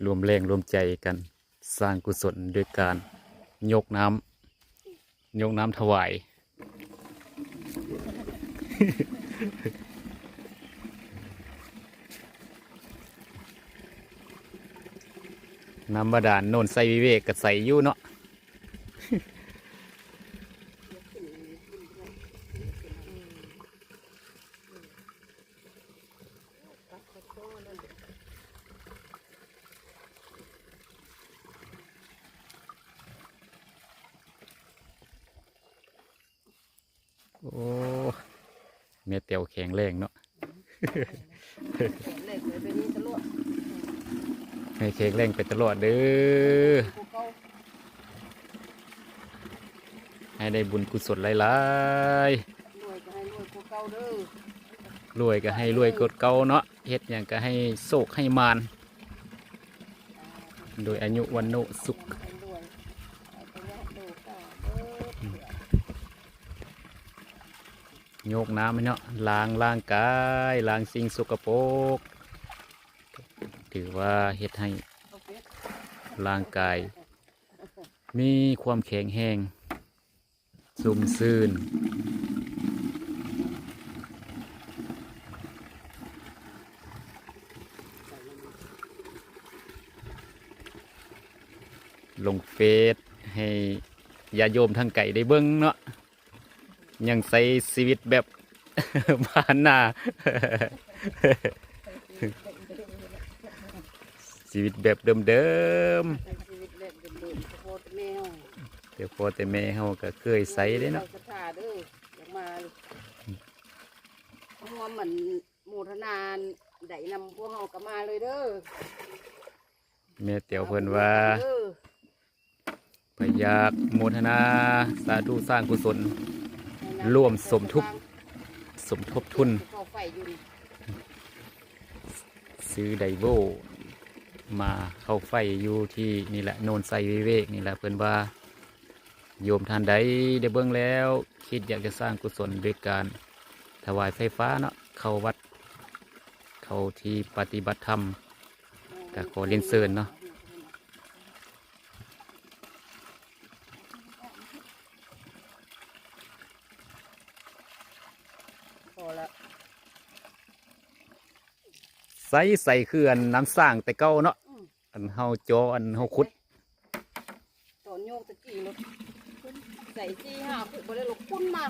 รวมแรงรวมใจกันสร้างกุศลด้วยการยกน้ำถวาย น้ำบาดาลโน่นใส่วิเวกกับใส่อยู่เนาะ โอ้เมียเตียวแข็งแรงเนาะ ให้แข็งแรงไปตลอดเด้อให้ได้บุญกุศลหลายๆรวยก็ให้รวยกดเก่าเนาะเฮ็ดอย่างก็ให้โศกให้มานโดยอายุวันโนสุขโยกน้ำให้เนาะล้างร่างกายล้างสิ่งสกปรกถือว่าเฮ็ดให้ร่างกายมีความแข็งแรงซุ่มซื่นลงเฟซให้ญาติโยมทางไก่ได้เบิ้งเนาะยังใช้ชีวิตแบบ บ้านนา ชีวิตแบบเดิมๆเดี๋ยวพอแต่แม่เฮาก็เคยใส่ได้เนาะ เหมือนโมทนาได้นำพวกเฮาก็มาเลยเด้อ แม่เตียวเพิ่นว่าพยากโมทนาสาธุสร้างกุศลร่วมสมทบทุนซื้อไดโวมาเข้าไฟอยู่ที่นี่แหละโนนไซวิเวกนี่แหละเพิ่นว่าโยมท่านใดได้เบิ่งแล้วคิดอยากจะสร้างกุศลด้วยการถวายไฟฟ้าเนาะเข้าวัดเข้าที่ปฏิบัติธรรมก็ขอเรียนเชิญเนาะใส่คืออันน้ำสร้างแต่เก่าเนาะอันเฮาจออันเฮาขุดตอนโยกตะกี้รถใส่จี้ห้าผูกไปเลยรถคุ้นมา